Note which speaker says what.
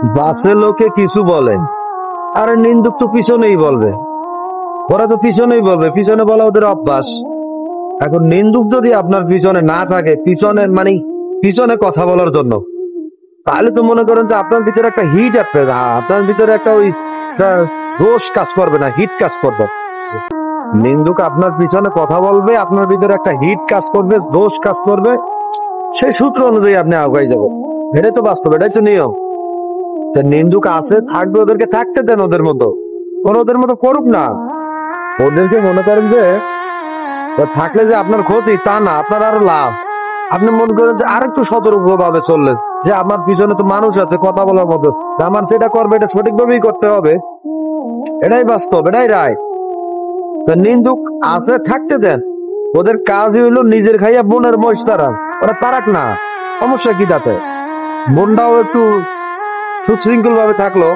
Speaker 1: বাসে লোকে কিছু বলে, আরে নিন্দুক তো পিছনেই বলবে, ওরা তো পিছনেই বলবে, পিছনে বলা ওদের অভ্যাস। এখন নিন্দুক যদি আপনার পিছনে না থাকে, পিছনে মানে পিছনে কথা বলার জন্য, তাহলে তো মনে করেন যে আপনার ভিতরে একটা হিট আসবে, আপনার ভিতরে একটা ওই রোষ কাজ করবে না, হিট কাজ করবে। নিন্দুক আপনার পিছনে কথা বলবে, আপনার ভিতরে একটা হিট কাজ করবে, দোষ কাজ করবে, সেই সূত্র অনুযায়ী আপনি আগাই যাবেন। এটাই তো বাস্তব, এটাই তো নিয়ম। নিন্দুক আছে, থাকবে, ওদেরকে থাকতে দেন, ওদের মতো ওদের মতো করুক না। ওদেরকে মনে করেন যে থাকলে যে আপনার ক্ষতি তা না, আপনার আরো লাভ। আপনি মনে করেন যে আরেকটু সতর্ক ভাবে চললেন, যে আমার পিছনে তো মানুষ আছে কথা বলার মতো, আমার যেটা করবে এটা সঠিকভাবেই করতে হবে, এটাই বাস্তব, এটাই রায়। নিন্দুক আছে, থাকতে দেন। ওদের কাজই হইলো নিজের খাইয়া বোনের মহিষ তারা, ওরা তারাক না, সমস্যা কি তাতে? মনটাও একটু সুশৃঙ্খল ভাবে থাকলো।